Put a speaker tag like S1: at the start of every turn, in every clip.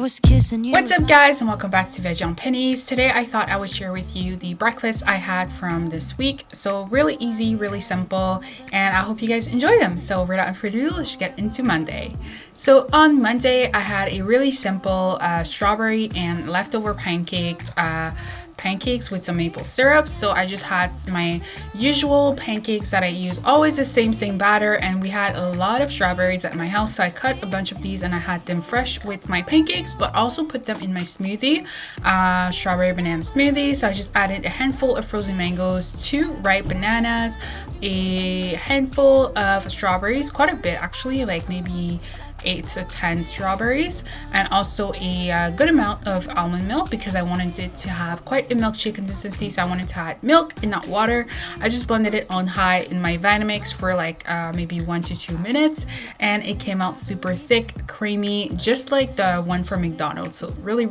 S1: was kissing you.
S2: What's up guys, and welcome back to Veggie on Pennies. Today I thought I would share with you the breakfast I had from this week. So really easy, really simple, and I hope you guys enjoy them. So without further ado, let's get into Monday. So on Monday I had a really simple strawberry and leftover pancakes with some maple syrup. So I just had my usual pancakes that I use, always the same batter, and we had a lot of strawberries at my house, so I cut a bunch of these and I had them fresh with my pancakes, but also put them in my smoothie, strawberry banana smoothie. So I just added a handful of frozen mangoes, 2 ripe bananas, a handful of strawberries, quite a bit actually, like maybe 8 to 10 strawberries, and also a good amount of almond milk because I wanted it to have quite a milkshake consistency. So I wanted to add milk and not water. I just blended it on high in my Vitamix for like maybe 1 to 2 minutes, and it came out super thick, creamy, just like the one from McDonald's. So really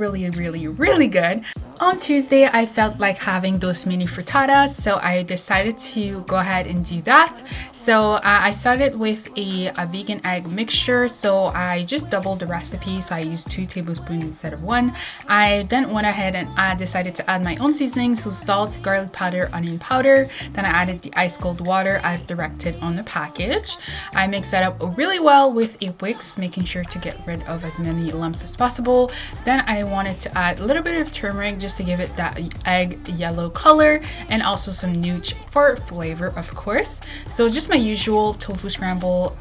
S2: good. On Tuesday, I felt like having those mini frittatas, so I decided to go ahead and do that. So I started with a vegan egg mixture. So I just doubled the recipe, so I used 2 tablespoons instead of 1. I then went ahead and I decided to add my own seasoning, so salt, garlic powder, onion powder. Then I added the ice cold water as directed on the package. I mixed that up really well with a whisk, making sure to get rid of as many lumps as possible. Then I wanted to add a little bit of turmeric just to give it that egg yellow color, and also some nooch for flavor, of course. So just my usual tofu scramble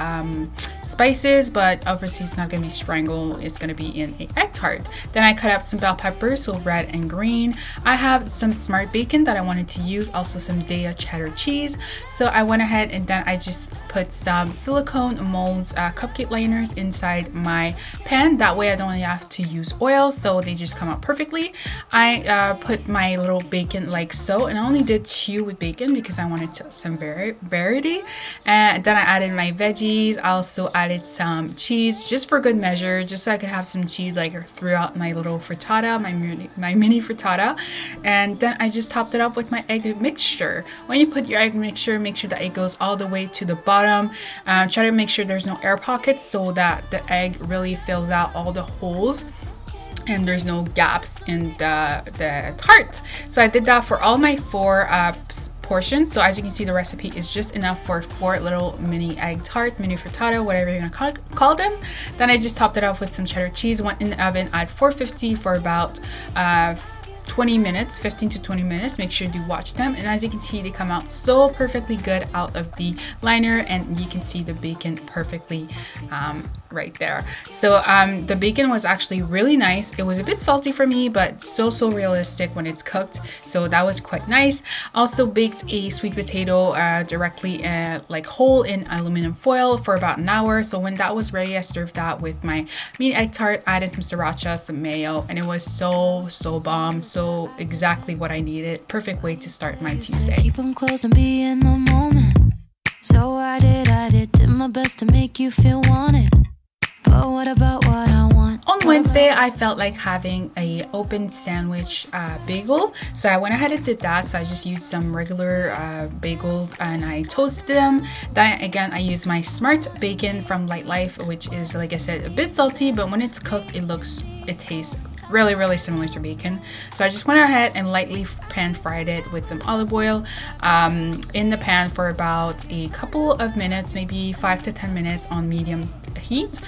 S2: spices, but obviously it's not going to be scrambled, it's going to be in an egg tart. Then I cut up some bell peppers, so red and green. I have some smart bacon that I wanted to use, also some Daya cheddar cheese. So I went ahead and then I just put some silicone molds, cupcake liners inside my pan. That way I don't really have to use oil, so they just come out perfectly. I put my little bacon like so, and I only did 2 with bacon because I wanted some variety. And then I added my veggies. I also added some cheese just for good measure, just so I could have some cheese like throughout my little frittata, my mini frittata. And then I just topped it up with my egg mixture. When you put your egg mixture, make sure that it goes all the way to the bottom. Try to make sure there's no air pockets so that the egg really fills out all the holes and there's no gaps in the tart. So I did that for all my 4 portions. So as you can see, the recipe is just enough for 4 little mini egg tart, mini frittata, whatever you're gonna call them. Then I just topped it off with some cheddar cheese, went in the oven at 450 for about 20 minutes, 15 to 20 minutes. Make sure you watch them, and as you can see, they come out so perfectly good out of the liner, and you can see the bacon perfectly right there. So the bacon was actually really nice. It was a bit salty for me, but so realistic when it's cooked, so that was quite nice. Also baked a sweet potato directly like whole in aluminum foil for about an hour. So when that was ready, I served that with my mini egg tart, added some sriracha, some mayo, and it was so bomb. So exactly what I needed. Perfect way to start my Tuesday.
S1: Keep them close and be in the moment. So I did my best to make you feel wanted. But what about what I want?
S2: On Wednesday, I felt like having a open sandwich bagel. So I went ahead and did that. So I just used some regular bagel and I toasted them. Then again, I used my smart bacon from Light Life, which is, like I said, a bit salty, but when it's cooked, it tastes really similar to bacon. So I just went ahead and lightly pan fried it with some olive oil in the pan for about a couple of minutes, maybe 5 to 10 minutes on medium heat.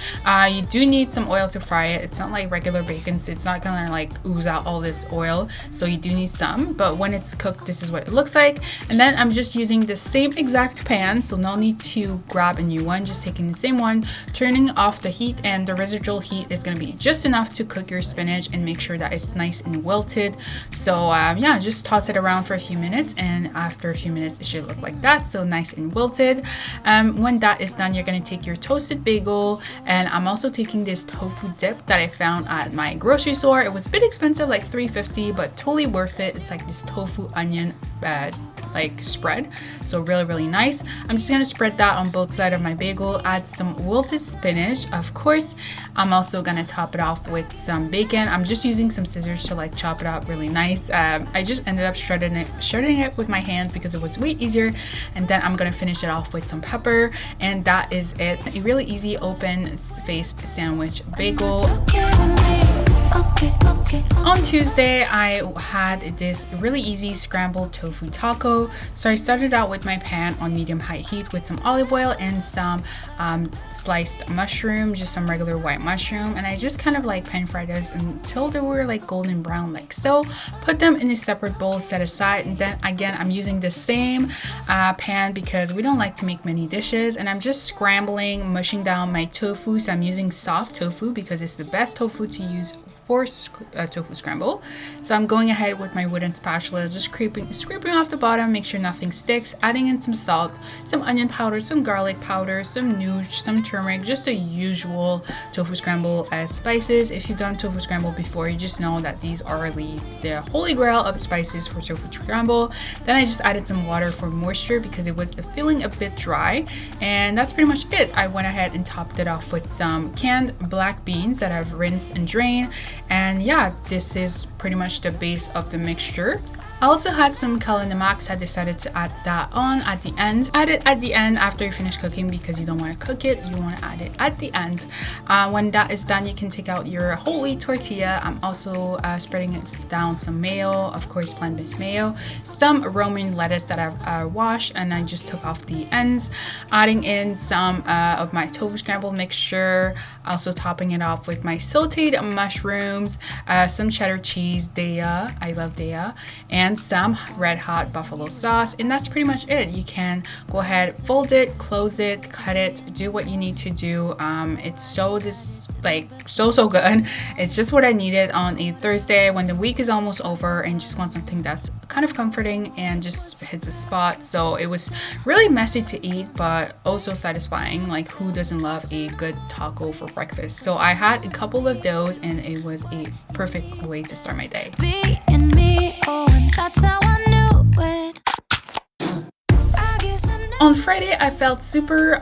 S2: You do need some oil to fry it. It's not like regular bacon, so it's not gonna like ooze out all this oil, so you do need some, but when it's cooked, this is what it looks like. And then I'm just using the same exact pan, so no need to grab a new one, just taking the same one, turning off the heat, and the residual heat is gonna be just enough to cook your spinach and make sure that it's nice and wilted. So yeah, just toss it around for a few minutes, and after a few minutes it should look like that, so nice and wilted. When that is done, you're gonna take your toasted bagel, and I'm also taking this tofu dip that I found at my grocery store. It was a bit expensive, like $3.50, but totally worth it. It's like this tofu onion like spread, so really nice. I'm just gonna spread that on both sides of my bagel, add some wilted spinach, of course. I'm also gonna top it off with some bacon. I'm just using some scissors to like chop it up really nice. I just ended up shredding it with my hands because it was way easier. And then I'm gonna finish it off with some pepper, and that is it. A really easy open faced sandwich bagel. On Tuesday, I had this really easy scrambled tofu taco. So I started out with my pan on medium-high heat with some olive oil and some sliced mushroom, just some regular white mushroom. And I just kind of like pan fried those until they were like golden brown like so. Put them in a separate bowl, set aside. And then again, I'm using the same pan because we don't like to make many dishes. And I'm just scrambling, mushing down my tofu. So I'm using soft tofu because it's the best tofu to use for tofu scramble. So I'm going ahead with my wooden spatula, just scraping off the bottom, make sure nothing sticks, adding in some salt, some onion powder, some garlic powder, some nooch, some turmeric, just the usual tofu scramble spices. If you've done tofu scramble before, you just know that these are the holy grail of spices for tofu scramble. Then I just added some water for moisture because it was feeling a bit dry, and that's pretty much it. I went ahead and topped it off with some canned black beans that I've rinsed and drained. And yeah, this is pretty much the base of the mixture. I also had some kalinamak. I decided to add that on at the end. Add it at the end after you finish cooking because you don't want to cook it. You want to add it at the end. When that is done, you can take out your whole wheat tortilla. I'm also spreading it down some mayo, of course plant-based mayo, some romaine lettuce that I've washed and I just took off the ends. Adding in some of my tofu scramble mixture. Also topping it off with my sauteed mushrooms, some cheddar cheese, daya, I love daya, and some red hot buffalo sauce. And that's pretty much it. You can go ahead, fold it, close it, cut it, do what you need to do. It's so good. It's just what I needed on a Thursday when the week is almost over and just want something that's kind of comforting and just hits a spot. So it was really messy to eat, but also satisfying. Like, who doesn't love a good taco for breakfast? So I had a couple of those and it was a perfect way to start my day.
S1: That's how I knew it.
S2: On Friday, I felt super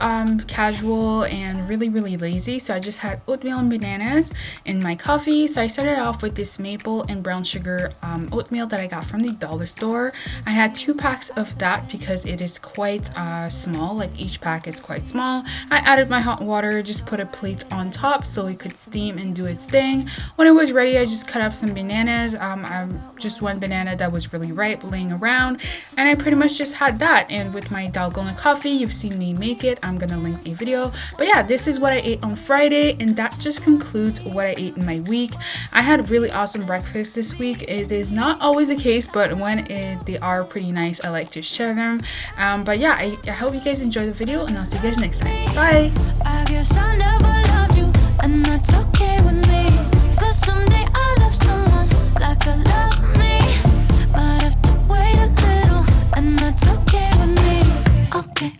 S2: casual and really lazy, so I just had oatmeal and bananas in my coffee. So I started off with this maple and brown sugar oatmeal that I got from the dollar store. I had 2 packs of that because it is quite small, like each pack is quite small. I added my hot water, just put a plate on top so it could steam and do its thing. When it was ready, I just cut up some bananas, just one banana that was really ripe laying around, and I pretty much just had that. And with my dalgona coffee, you've seen me make it. I'm gonna link a video. But yeah, this is what I ate on Friday, and that just concludes what I ate in my week. I had really awesome breakfast this week. It is not always the case, but when they are pretty nice, I like to share them. But yeah, I hope you guys enjoyed the video, and I'll see you guys next time. Bye.
S1: I guess I never loved you, and that's okay with me. 'Cause someday I'll love someone like I love me. Might have to wait a little, and that's okay with me. Okay.